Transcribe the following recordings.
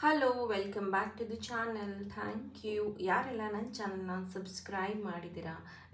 Hello, welcome back to the channel. Thank you ಯಾರೆಲ್ಲ ನನ್ನ ಚಾನಲ್ನ ಸಬ್ಸ್ಕ್ರೈಬ್ ಮಾಡಿದ್ದೀರಾ.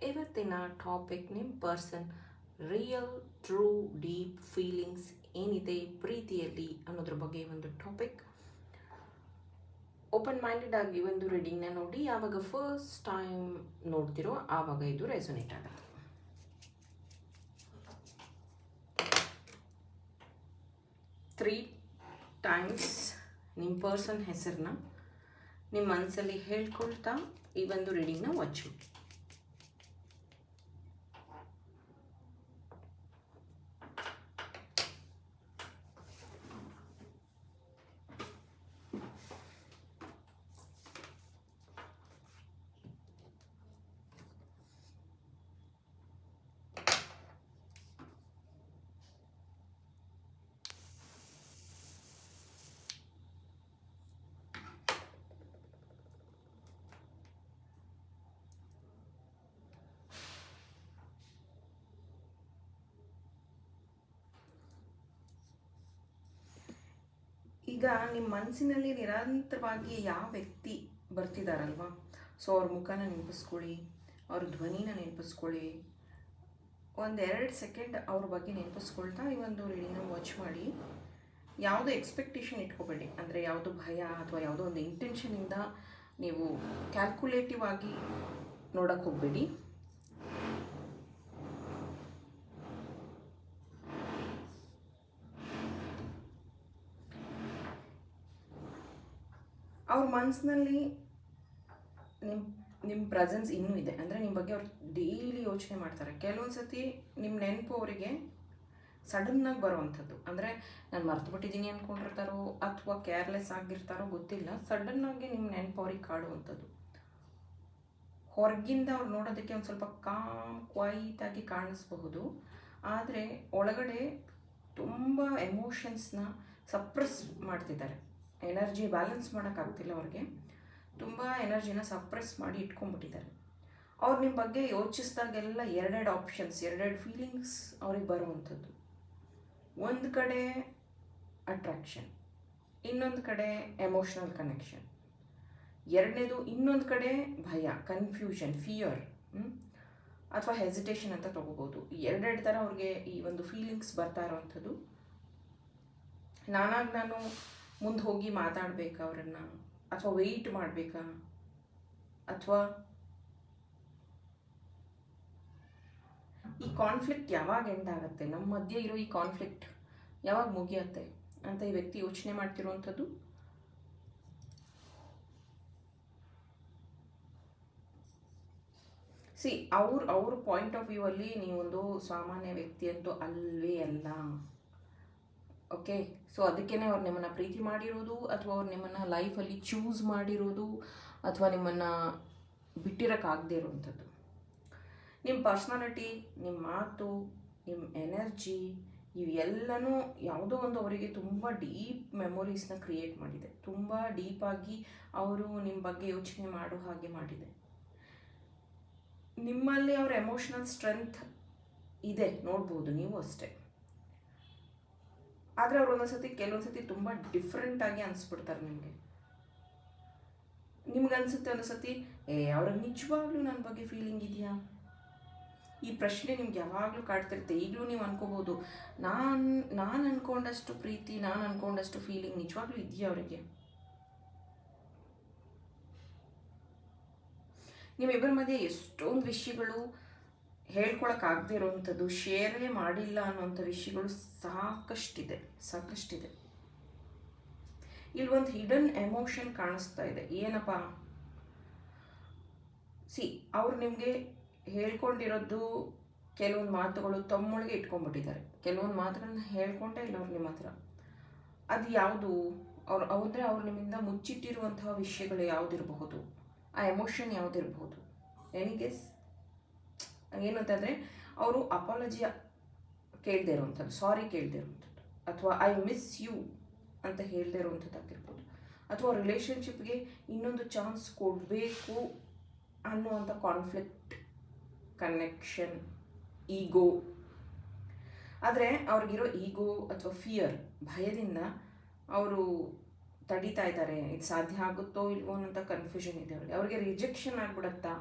ಇವತ್ತಿನ ಟಾಪಿಕ್ ನಿಮ್ಮ person real true deep feelings ಏನಿದೆ ಪ್ರೀತಿಯಲ್ಲಿ ಅನ್ನೋದ್ರ ಬಗ್ಗೆ ಒಂದು ಟಾಪಿಕ್. ಓಪನ್ ಮೈಂಡೆಡ್ ಆಗಿ ಒಂದು ರೀಡಿಂಗ್ನ ನೋಡಿ. ಯಾವಾಗ ಫಸ್ಟ್ ಟೈಮ್ ನೋಡ್ತಿರೋ ಆವಾಗ ಇದು ರೆಸೊನೇಟ್ ಆಗುತ್ತೆ. ತ್ರೀ ಟೈಮ್ಸ್ ನಿಮ್ಮ ಪರ್ಸನ್ ಹೆಸರನ್ನ ನಿಮ್ಮ ಮನಸ್ಸಲ್ಲಿ ಹೇಳ್ಕೊಳ್ತಾ ಈ ಒಂದು ರೀಡಿಂಗ್ನ ವಾಚ್ ಮಾಡಿ. ಈಗ ನಿಮ್ಮ ಮನಸ್ಸಿನಲ್ಲಿ ನಿರಂತರವಾಗಿ ಯಾವ ವ್ಯಕ್ತಿ ಬರ್ತಿದ್ದಾರಲ್ವ, ಸೊ ಅವ್ರ ಮುಖನ ನೆನಪಿಸ್ಕೊಳ್ಳಿ, ಅವ್ರ ಧ್ವನಿನ ನೆನಪಿಸ್ಕೊಳ್ಳಿ. 1-2 ಸೆಕೆಂಡ್ ಅವ್ರ ಬಗ್ಗೆ ನೆನಪಿಸ್ಕೊಳ್ತಾ ಈ ಒಂದು ರೀಡಿಂಗ್ನ ವಾಚ್ ಮಾಡಿ. ಯಾವುದೋ ಎಕ್ಸ್ಪೆಕ್ಟೇಷನ್ ಇಟ್ಕೋಬೇಡಿ, ಅಂದರೆ ಯಾವುದೋ ಭಯ ಅಥವಾ ಯಾವುದೋ ಒಂದು ಇಂಟೆನ್ಷನಿಂದ ನೀವು ಕ್ಯಾಲ್ಕುಲೇಟಿವ್ ಆಗಿ ನೋಡೋಕ್ಕೆ ಹೋಗಬೇಡಿ. ಅವ್ರ ಮನಸ್ಸಿನಲ್ಲಿ ನಿಮ್ಮ ಪ್ರೆಸೆನ್ಸ್ ಇನ್ನೂ ಇದೆ, ಅಂದರೆ ನಿಮ್ಮ ಬಗ್ಗೆ ಅವ್ರು ಡೈಲಿ ಯೋಚನೆ ಮಾಡ್ತಾರೆ. ಕೆಲವೊಂದು ಸತಿ ನಿಮ್ಮ ನೆನಪು ಅವರಿಗೆ ಸಡನ್ನಾಗಿ ಬರೋವಂಥದ್ದು, ಅಂದರೆ ನಾನು ಮರ್ತು ಬಿಟ್ಟಿದ್ದೀನಿ ಅಂದ್ಕೊಂಡಿರ್ತಾರೋ ಅಥವಾ ಕೇರ್ಲೆಸ್ ಆಗಿರ್ತಾರೋ ಗೊತ್ತಿಲ್ಲ, ಸಡನ್ನಾಗಿ ನಿಮ್ಮ ನೆನಪು ಅವ್ರಿಗೆ ಕಾಡುವಂಥದ್ದು. ಹೊರಗಿಂದ ಅವ್ರು ನೋಡೋದಕ್ಕೆ ಒಂದು ಸ್ವಲ್ಪ ಕ್ವೈಟಾಗಿ ಕಾಣಿಸ್ಬಹುದು, ಆದರೆ ಒಳಗಡೆ ತುಂಬ ಎಮೋಷನ್ಸ್ನ ಸಪ್ರೆಸ್ ಮಾಡ್ತಿದ್ದಾರೆ. ಎನರ್ಜಿ ಬ್ಯಾಲೆನ್ಸ್ ಮಾಡೋಕ್ಕಾಗ್ತಿಲ್ಲ ಅವ್ರಿಗೆ, ತುಂಬ ಎನರ್ಜಿನ ಸಪ್ರೆಸ್ ಮಾಡಿ ಇಟ್ಕೊಂಡ್ಬಿಟ್ಟಿದ್ದಾರೆ. ಅವ್ರು ನಿಮ್ಮ ಬಗ್ಗೆ ಯೋಚಿಸಿದಾಗೆಲ್ಲ 2 ಆಪ್ಷನ್ಸ್, 2 ಫೀಲಿಂಗ್ಸ್ ಅವ್ರಿಗೆ ಬರುವಂಥದ್ದು. ಒಂದು ಕಡೆ ಅಟ್ರಾಕ್ಷನ್, ಇನ್ನೊಂದು ಕಡೆ ಎಮೋಷ್ನಲ್ ಕನೆಕ್ಷನ್. ಎರಡನೇದು ಇನ್ನೊಂದು ಕಡೆ ಭಯ, ಕನ್ಫ್ಯೂಷನ್, ಫಿಯರ್ ಅಥವಾ ಹೆಸಿಟೇಷನ್ ಅಂತ ತಗೋಬೋದು. 2 ಥರ ಅವ್ರಿಗೆ ಈ ಒಂದು ಫೀಲಿಂಗ್ಸ್ ಬರ್ತಾ ಇರೋವಂಥದ್ದು. ನಾನು ಮುಂದೆ ಹೋಗಿ ಮಾತಾಡಬೇಕಾ ಅವರನ್ನು, ಅಥವಾ ವೆಯ್ಟ್ ಮಾಡಬೇಕಾ, ಅಥವಾ ಈ ಕಾನ್ಫ್ಲಿಕ್ಟ್ ಯಾವಾಗ ಎಂಡ್ ಆಗುತ್ತೆ, ನಮ್ಮ ಮಧ್ಯೆ ಇರೋ ಈ ಕಾನ್ಫ್ಲಿಕ್ಟ್ ಯಾವಾಗ ಮುಗಿಯುತ್ತೆ ಅಂತ ಈ ವ್ಯಕ್ತಿ ಯೋಚನೆ ಮಾಡ್ತಿರೋವಂಥದ್ದು. ಅವ್ರ ಪಾಯಿಂಟ್ ಆಫ್ ವ್ಯೂ ಅಲ್ಲಿ ನೀವೊಂದು ಸಾಮಾನ್ಯ ವ್ಯಕ್ತಿ ಅಂತೂ ಅಲ್ವೇ ಅಲ್ಲ. ಓಕೆ, ಸೊ ಅದಕ್ಕೇ ಅವ್ರು ನಿಮ್ಮನ್ನು ಪ್ರೀತಿ ಮಾಡಿರೋದು, ಅಥವಾ ಅವ್ರು ನಿಮ್ಮನ್ನು ಲೈಫಲ್ಲಿ ಚೂಸ್ ಮಾಡಿರೋದು, ಅಥವಾ ನಿಮ್ಮನ್ನು ಬಿಟ್ಟಿರೋಕ್ಕಾಗದೇ ಇರೋವಂಥದ್ದು. ನಿಮ್ಮ ಪರ್ಸ್ನಾಲಿಟಿ, ನಿಮ್ಮ ಮಾತು, ನಿಮ್ಮ ಎನರ್ಜಿ ಇವೆಲ್ಲನೂ ಯಾವುದೋ ಒಂದು ಅವರಿಗೆ ತುಂಬ ಡೀಪ್ ಮೆಮೊರೀಸ್ನ ಕ್ರಿಯೇಟ್ ಮಾಡಿದೆ. ತುಂಬ ಡೀಪಾಗಿ ಅವರು ನಿಮ್ಮ ಬಗ್ಗೆ ಯೋಚನೆ ಮಾಡೋ ಹಾಗೆ ಮಾಡಿದೆ. ನಿಮ್ಮಲ್ಲಿ ಅವ್ರ ಎಮೋಷ್ನಲ್ ಸ್ಟ್ರೆಂತ್ ಇದೆ, ನೋಡ್ಬೋದು ನೀವು ಅಷ್ಟೇ. ಆದರೆ ಅವ್ರು ಕೆಲವೊಂದು ಸತಿ ತುಂಬ ಡಿಫ್ರೆಂಟಾಗಿ ಅನಿಸ್ಬಿಡ್ತಾರೆ ನಿಮಗೆ. ನಿಮ್ಗನ್ಸುತ್ತೆ ಒಂದು ಸತಿ, ಅವ್ರಿಗೆ ನಿಜವಾಗ್ಲೂ ನನ್ನ ಬಗ್ಗೆ ಫೀಲಿಂಗ್ ಇದೆಯಾ, ಈ ಪ್ರಶ್ನೆ ನಿಮ್ಗೆ ಯಾವಾಗಲೂ ಕಾಡ್ತಿರುತ್ತೆ. ಈಗಲೂ ನೀವು ಅನ್ಕೋಬೋದು, ನಾನು ಅಂದ್ಕೊಂಡಷ್ಟು ಪ್ರೀತಿ, ನಾನು ಅಂದ್ಕೊಂಡಷ್ಟು ಫೀಲಿಂಗ್ ನಿಜವಾಗ್ಲೂ ಇದೆಯಾ ಅವರಿಗೆ. ನಿಮ್ಮಿಬ್ಬರ ಮಧ್ಯೆ ಎಷ್ಟೊಂದು ವಿಷಯಗಳು ಹೇಳ್ಕೊಳಕ್ಕಾಗದೇ ಇರೋವಂಥದ್ದು, ಶೇರೇ ಮಾಡಿಲ್ಲ ಅನ್ನೋಂಥ ವಿಷಯಗಳು ಸಾಕಷ್ಟಿದೆ. ಇಲ್ಲಿ ಒಂದು ಹಿಡನ್ ಎಮೋಷನ್ ಕಾಣಿಸ್ತಾ ಇದೆ. ಏನಪ್ಪ, ಅವ್ರು ನಿಮಗೆ ಹೇಳ್ಕೊಂಡಿರೋದು ಕೆಲವೊಂದು ಮಾತುಗಳು ತಮ್ಮೊಳಗೆ ಇಟ್ಕೊಂಡ್ಬಿಟ್ಟಿದ್ದಾರೆ. ಕೆಲವೊಂದು ಮಾತುಗಳನ್ನ ಹೇಳ್ಕೊಂಡೇ ಇಲ್ಲ ಅವ್ರು ನಿಮ್ಮ ಹತ್ರ. ಅದು ಯಾವುದು, ಅವ್ರು ನಿಮ್ಮಿಂದ ಮುಚ್ಚಿಟ್ಟಿರುವಂತಹ ವಿಷಯಗಳು ಯಾವುದಿರಬಹುದು, ಆ ಎಮೋಷನ್ ಯಾವುದಿರಬಹುದು. ಎನಿಗೆಸ್ ಏನು ಅಂತಂದರೆ, ಅವರು ಅಪಾಲಜಿ ಕೇಳದೇ ಇರುವಂಥದ್ದು, ಸಾರಿ ಕೇಳದೇ ಇರುವಂಥದ್ದು, ಅಥವಾ ಐ ಮಿಸ್ ಯು ಅಂತ ಹೇಳದೇ ಇರುವಂಥದ್ದು ಆಗಿರ್ಬೋದು, ಅಥವಾ ರಿಲೇಷನ್ಶಿಪ್ಗೆ ಇನ್ನೊಂದು ಚಾನ್ಸ್ ಕೊಡಬೇಕು ಅನ್ನುವಂಥ ಕಾನ್ಫ್ಲಿಕ್ಟ್, ಕನೆಕ್ಷನ್, ಈಗೋ. ಆದರೆ ಅವ್ರಿಗಿರೋ ಈಗೋ ಅಥವಾ ಫಿಯರ್, ಭಯದಿಂದ ಅವರು ತಡೀತಾ ಇದ್ದಾರೆ, ಇದು ಸಾಧ್ಯ ಆಗುತ್ತೋ ಇಲ್ವೋ ಅನ್ನೋಂಥ ಕನ್ಫ್ಯೂಷನ್ ಇದೆ ಅವ್ರಿಗೆ ರಿಜೆಕ್ಷನ್ ಆಗಿಬಿಡತ್ತಾ,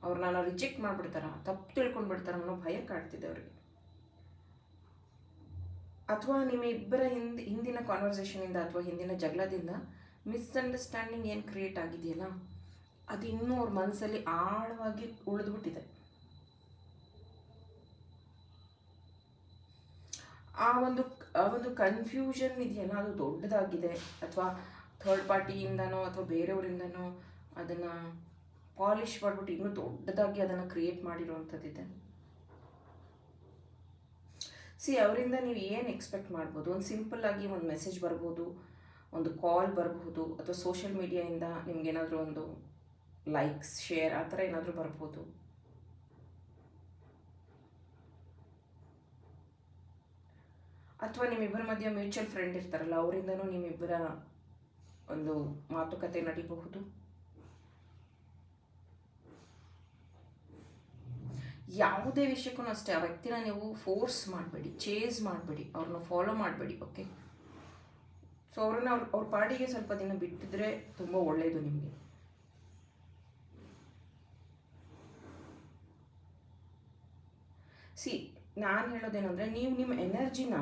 ಅವ್ರನ್ನ ರಿಜೆಕ್ಟ್ ಮಾಡಿಬಿಡ್ತಾರ, ತಪ್ಪು ತಿಳ್ಕೊಂಡ್ಬಿಡ್ತಾರ ಅನ್ನೋ ಭಯ ಕಾಡ್ತಿದೆ ಅವ್ರಿಗೆ. ಅಥವಾ ನಿಮ್ಮಿಬ್ಬರ ಹಿಂದಿನ ಕಾನ್ವರ್ಸೇಷನಿಂದ ಅಥವಾ ಹಿಂದಿನ ಜಗಳದಿಂದ ಮಿಸ್ಅಂಡರ್ಸ್ಟ್ಯಾಂಡಿಂಗ್ ಏನು ಕ್ರಿಯೇಟ್ ಆಗಿದೆಯಲ್ಲ, ಅದು ಇನ್ನೂ ಅವ್ರ ಮನಸ್ಸಲ್ಲಿ ಆಳವಾಗಿ ಉಳಿದ್ಬಿಟ್ಟಿದೆ. ಆ ಒಂದು ಕನ್ಫ್ಯೂಷನ್ ಇದೆಯಲ್ಲ, ಅದು ದೊಡ್ಡದಾಗಿದೆ. ಅಥವಾ ಥರ್ಡ್ ಪಾರ್ಟಿಯಿಂದನೋ ಅಥವಾ ಬೇರೆಯವರಿಂದನೋ ಅದನ್ನು ಪಾಲಿಷ್ ಮಾಡಿಬಿಟ್ಟು ಇನ್ನೂ ದೊಡ್ಡದಾಗಿ ಅದನ್ನು ಕ್ರಿಯೇಟ್ ಮಾಡಿರೋವಂಥದ್ದಿದೆ. ಅವರಿಂದ ನೀವು ಏನು ಎಕ್ಸ್ಪೆಕ್ಟ್ ಮಾಡ್ಬೋದು? ಒಂದು ಸಿಂಪಲ್ಲಾಗಿ ಒಂದು ಮೆಸೇಜ್ ಬರ್ಬೋದು, ಒಂದು ಕಾಲ್ ಬರಬಹುದು, ಅಥವಾ ಸೋಷಿಯಲ್ ಮೀಡಿಯಾಯಿಂದ ನಿಮ್ಗೇನಾದರೂ ಒಂದು ಲೈಕ್ಸ್, ಶೇರ್ ಆ ಥರ ಏನಾದರೂ ಬರ್ಬೋದು. ಅಥವಾ ನಿಮ್ಮಿಬ್ಬರ ಮಧ್ಯೆ ಮ್ಯೂಚುವಲ್ ಫ್ರೆಂಡ್ ಇರ್ತಾರಲ್ಲ, ಅವರಿಂದನೂ ನಿಮ್ಮಿಬ್ಬರ ಒಂದು ಮಾತುಕತೆ ನಡೀಬಹುದು. ಯಾವುದೇ ವಿಷಯಕ್ಕೂ ಅಷ್ಟೇ ಆ ವ್ಯಕ್ತಿನ ನೀವು ಫೋರ್ಸ್ ಮಾಡಬೇಡಿ, ಚೇಸ್ ಮಾಡಬೇಡಿ, ಅವ್ರನ್ನ ಫಾಲೋ ಮಾಡಬೇಡಿ. ಓಕೆ, ಸೊ ಅವ್ರ ಪಾಡಿಗೆ ಸ್ವಲ್ಪ ದಿನ ಬಿಟ್ಟಿದ್ರೆ ತುಂಬ ಒಳ್ಳೆಯದು ನಿಮಗೆ. ನಾನು ಹೇಳೋದೇನೆಂದರೆ, ನೀವು ನಿಮ್ಮ ಎನರ್ಜಿನ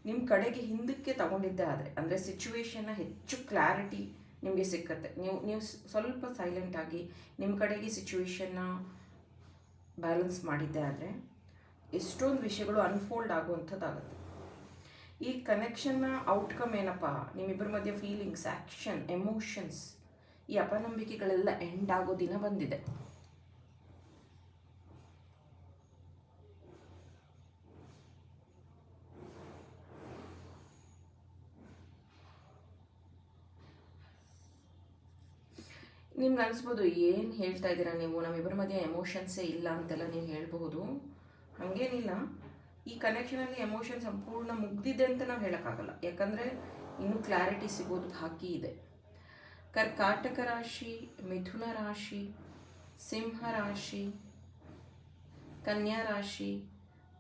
ನಿಮ್ಮ ಕಡೆಗೆ ಹಿಂದಕ್ಕೆ ತಗೊಂಡಿದ್ದೇ ಆದರೆ, ಅಂದರೆ ಸಿಚುವೇಶನ್ನ ಹೆಚ್ಚು ಕ್ಲಾರಿಟಿ ನಿಮಗೆ ಸಿಕ್ಕತ್ತೆ. ನೀವು ಸ್ವಲ್ಪ ಸೈಲೆಂಟಾಗಿ ನಿಮ್ಮ ಕಡೆಗೆ ಸಿಚುವೇಶನ್ನ ಬ್ಯಾಲೆನ್ಸ್ ಮಾಡಿದ್ದೆ ಆದರೆ ಎಷ್ಟೊಂದು ವಿಷಯಗಳು ಅನ್ಫೋಲ್ಡ್ ಆಗುವಂಥದ್ದಾಗುತ್ತೆ. ಈ ಕನೆಕ್ಷನ್ನ ಔಟ್ಕಮ್ ಏನಪ್ಪ? ನಿಮ್ಮಿಬ್ಬರ ಮಧ್ಯೆ ಫೀಲಿಂಗ್ಸ್, ಆ್ಯಕ್ಷನ್, ಎಮೋಷನ್ಸ್, ಈ ಅಪನಂಬಿಕೆಗಳೆಲ್ಲ ಎಂಡ್ ಆಗೋ ದಿನ ಬಂದಿದೆ. ನಿಮ್ಗೆ ಅನಿಸ್ಬೋದು, ಏನು ಹೇಳ್ತಾ ಇದ್ದೀರಾ ನೀವು, ನಮ್ಮಿಬ್ಬರ ಮಧ್ಯೆ ಎಮೋಷನ್ಸೇ ಇಲ್ಲ ಅಂತೆಲ್ಲ ನೀವು ಹೇಳ್ಬಹುದು. ಹಾಗೇನಿಲ್ಲ, ಈ ಕನೆಕ್ಷನಲ್ಲಿ ಎಮೋಷನ್ ಸಂಪೂರ್ಣ ಮುಗ್ದಿದೆ ಅಂತ ನಾವು ಹೇಳೋಕ್ಕಾಗಲ್ಲ. ಯಾಕಂದರೆ ಇನ್ನೂ ಕ್ಲಾರಿಟಿ ಸಿಗೋದು ಬಾಕಿ ಇದೆ. ಕರ್ಕಾಟಕ ರಾಶಿ, ಮಿಥುನ ರಾಶಿ, ಸಿಂಹ ರಾಶಿ, ಕನ್ಯಾ ರಾಶಿ,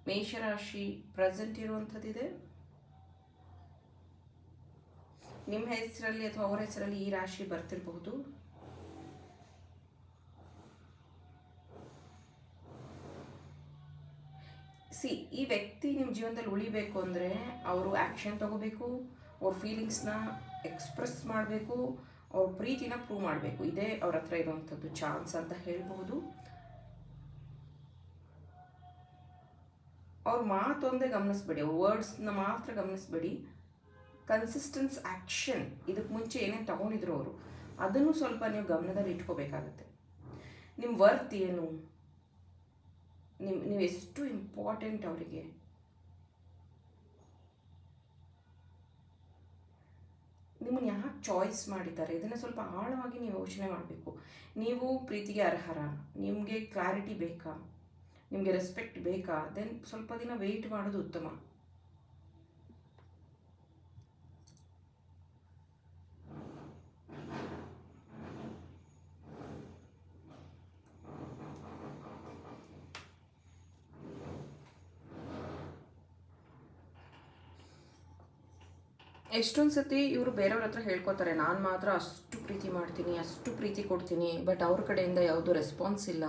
ಮೇಷರಾಶಿ ಪ್ರೆಸೆಂಟ್ ಇರುವಂಥದ್ದಿದೆ. ನಿಮ್ಮ ಹೆಸರಲ್ಲಿ ಅಥವಾ ಅವರ ಹೆಸರಲ್ಲಿ ಈ ರಾಶಿ ಬರ್ತಿರಬಹುದು. ಈ ವ್ಯಕ್ತಿ ನಿಮ್ಮ ಜೀವನದಲ್ಲಿ ಉಳಿಬೇಕು ಅಂದರೆ ಅವರು ಆ್ಯಕ್ಷನ್ ತಗೋಬೇಕು, ಅವ್ರ ಫೀಲಿಂಗ್ಸ್ನ ಎಕ್ಸ್ಪ್ರೆಸ್ ಮಾಡಬೇಕು, ಅವ್ರ ಪ್ರೀತಿನ ಪ್ರೂವ್ ಮಾಡಬೇಕು. ಇದೇ ಅವ್ರ ಹತ್ರ ಇರುವಂಥದ್ದು ಚಾನ್ಸ್ ಅಂತ ಹೇಳ್ಬೋದು. ಅವ್ರ ಮಾತೊಂದೇ ಗಮನಿಸ್ಬೇಡಿ, ಅವ್ರ ವರ್ಡ್ಸ್ನ ಮಾತ್ರ ಗಮನಿಸ್ಬೇಡಿ. ಕನ್ಸಿಸ್ಟೆನ್ಸ್ ಆ್ಯಕ್ಷನ್, ಇದಕ್ಕೆ ಮುಂಚೆ ಏನೇನು ತಗೊಂಡಿದ್ರು ಅವರು, ಅದನ್ನು ಸ್ವಲ್ಪ ನೀವು ಗಮನದಲ್ಲಿ ಇಟ್ಕೋಬೇಕಾಗತ್ತೆ. ನಿಮ್ಮ ವರ್ತ್ ಏನು, ನೀವು ಎಷ್ಟು ಇಂಪಾರ್ಟೆಂಟ್ ಅವರಿಗೆ, ನಿಮ್ಮನ್ನು ಯಾಕೆ ಚಾಯ್ಸ್ ಮಾಡಿದ್ದಾರೆ, ಇದನ್ನು ಸ್ವಲ್ಪ ಆಳವಾಗಿ ನೀವು ಯೋಚನೆ ಮಾಡಬೇಕು. ನೀವು ಪ್ರೀತಿಗೆ ಅರ್ಹರ, ನಿಮಗೆ ಕ್ಲಾರಿಟಿ ಬೇಕಾ, ನಿಮಗೆ ರೆಸ್ಪೆಕ್ಟ್ ಬೇಕಾ, ದೆನ್ ಸ್ವಲ್ಪ ದಿನ ವೆಯ್ಟ್ ಮಾಡೋದು ಉತ್ತಮ. ಎಷ್ಟೊಂದು ಸತಿ ಇವರು ಬೇರೆಯವ್ರ ಹತ್ರ ಹೇಳ್ಕೊತಾರೆ, ನಾನು ಮಾತ್ರ ಅಷ್ಟು ಪ್ರೀತಿ ಮಾಡ್ತೀನಿ, ಅಷ್ಟು ಪ್ರೀತಿ ಕೊಡ್ತೀನಿ, ಬಟ್ ಅವ್ರ ಕಡೆಯಿಂದ ಯಾವುದೂ ರೆಸ್ಪಾನ್ಸ್ ಇಲ್ಲ.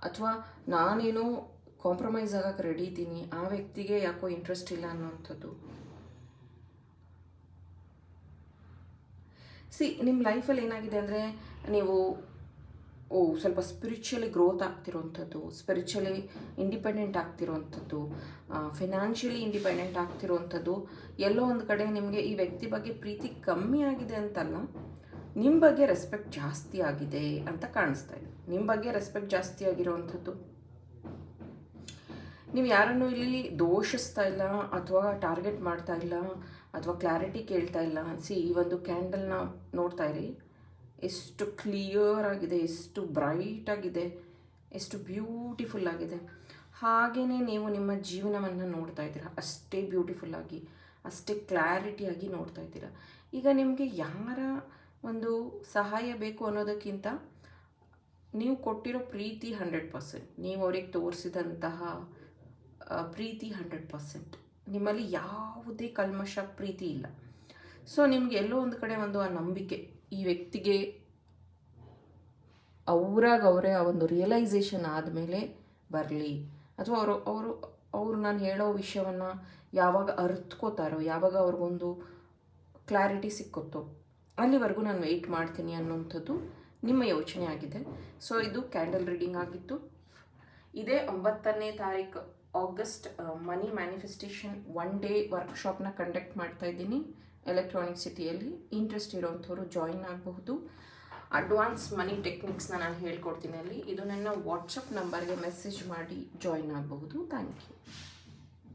ಅಥವಾ ನಾನೇನೋ ಕಾಂಪ್ರಮೈಸ್ ಆಗೋಕ್ಕೆ ರೆಡಿ ಇದ್ದೀನಿ, ಆ ವ್ಯಕ್ತಿಗೆ ಯಾಕೋ ಇಂಟ್ರೆಸ್ಟ್ ಇಲ್ಲ ಅನ್ನೋವಂಥದ್ದು. ನಿಮ್ಮ ಲೈಫಲ್ಲಿ ಏನಾಗಿದೆ ಅಂದರೆ, ನೀವು ಸ್ವಲ್ಪ ಸ್ಪಿರಿಚುವಲಿ ಗ್ರೋತ್ ಆಗ್ತಿರೋವಂಥದ್ದು, ಸ್ಪಿರಿಚುವಲಿ ಇಂಡಿಪೆಂಡೆಂಟ್ ಆಗ್ತಿರೋವಂಥದ್ದು, ಫಿನಾನ್ಷಿಯಲಿ ಇಂಡಿಪೆಂಡೆಂಟ್ ಆಗ್ತಿರೋವಂಥದ್ದು. ಎಲ್ಲೋ ಒಂದು ಕಡೆ ನಿಮಗೆ ಈ ವ್ಯಕ್ತಿ ಬಗ್ಗೆ ಪ್ರೀತಿ ಕಮ್ಮಿ ಆಗಿದೆ ಅಂತಲ್ಲ, ನಿಮ್ಮ ಬಗ್ಗೆ ರೆಸ್ಪೆಕ್ಟ್ ಜಾಸ್ತಿ ಆಗಿದೆ ಅಂತ ಕಾಣಿಸ್ತಾ ಇದೆ. ನಿಮ್ಮ ಬಗ್ಗೆ ರೆಸ್ಪೆಕ್ಟ್ ಜಾಸ್ತಿ ಆಗಿರೋವಂಥದ್ದು. ನೀವು ಯಾರನ್ನು ಇಲ್ಲಿ ದೋಷಿಸ್ತಾ ಇಲ್ಲ, ಅಥವಾ ಟಾರ್ಗೆಟ್ ಮಾಡ್ತಾ ಇಲ್ಲ, ಅಥವಾ ಕ್ಲಾರಿಟಿ ಕೇಳ್ತಾ ಇಲ್ಲ. ಈ ಒಂದು ಕ್ಯಾಂಡಲ್ನ ನೋಡ್ತಾ ಇರಿ, ಎಷ್ಟು ಕ್ಲಿಯರ್ ಆಗಿದೆ, ಎಷ್ಟು ಬ್ರೈಟ್ ಆಗಿದೆ, ಎಷ್ಟು ಬ್ಯೂಟಿಫುಲ್ ಆಗಿದೆ. ಹಾಗೆಯೇ ನೀವು ನಿಮ್ಮ ಜೀವನವನ್ನು ನೋಡ್ತಾ ಇದ್ದೀರಾ, ಅಷ್ಟೇ ಬ್ಯೂಟಿಫುಲ್ಲಾಗಿ, ಅಷ್ಟೇ ಕ್ಲಾರಿಟಿಯಾಗಿ ನೋಡ್ತಾ ಇದ್ದೀರಾ. ಈಗ ನಿಮಗೆ ಯಾರ ಒಂದು ಸಹಾಯ ಬೇಕು ಅನ್ನೋದಕ್ಕಿಂತ ನೀವು ಕೊಟ್ಟಿರೋ ಪ್ರೀತಿ 100%, ನೀವು ಅವ್ರಿಗೆ ತೋರಿಸಿದಂತಹ ಪ್ರೀತಿ 100%, ನಿಮ್ಮಲ್ಲಿ ಯಾವುದೇ ಕಲ್ಮಶ ಪ್ರೀತಿ ಇಲ್ಲ. ಸೊ ನಿಮಗೆ ಎಲ್ಲೋ ಒಂದು ಕಡೆ ಒಂದು ಆ ನಂಬಿಕೆ, ಈ ವ್ಯಕ್ತಿಗೆ ಅವರೇ ಆ ಒಂದು ರಿಯಲೈಸೇಷನ್ ಆದಮೇಲೆ ಬರಲಿ, ಅಥವಾ ಅವರು ನಾನು ಹೇಳೋ ವಿಷಯವನ್ನು ಯಾವಾಗ ಅರ್ಥಕೋತಾರೋ, ಯಾವಾಗ ಅವ್ರಿಗೊಂದು ಕ್ಲಾರಿಟಿ ಸಿಕ್ಕುತ್ತೋ ಅಲ್ಲಿವರೆಗೂ ನಾನು ವೆಯ್ಟ್ ಮಾಡ್ತೀನಿ ಅನ್ನೋಂಥದ್ದು ನಿಮ್ಮ ಯೋಚನೆ ಆಗಿದೆ. ಸೊ ಇದು ಕ್ಯಾಂಡಲ್ ರೀಡಿಂಗ್ ಆಗಿತ್ತು. ಇದೇ 9ನೇ ತಾರೀಕು ಆಗಸ್ಟ್ ಮನಿ ಮ್ಯಾನಿಫೆಸ್ಟೇಷನ್ 1 ಡೇ ವರ್ಕ್ಶಾಪ್ನ ಕಂಡಕ್ಟ್ ಮಾಡ್ತಾ ಇದ್ದೀನಿ ಎಲೆಕ್ಟ್ರಾನಿಕ್ ಸಿಟಿಯಲ್ಲಿ. ಇಂಟ್ರೆಸ್ಟ್ ಇರೋವಂಥವ್ರು ಜಾಯಿನ್ ಆಗಬಹುದು. ಅಡ್ವಾನ್ಸ್ ಮನಿ ಟೆಕ್ನಿಕ್ಸ್ನ ನಾನು ಹೇಳ್ಕೊಡ್ತೀನಿ ಅಲ್ಲಿ. ಇದು ನನ್ನ ವಾಟ್ಸಪ್ ನಂಬರ್ಗೆ ಮೆಸೇಜ್ ಮಾಡಿ ಜಾಯಿನ್ ಆಗಬಹುದು. Thank you.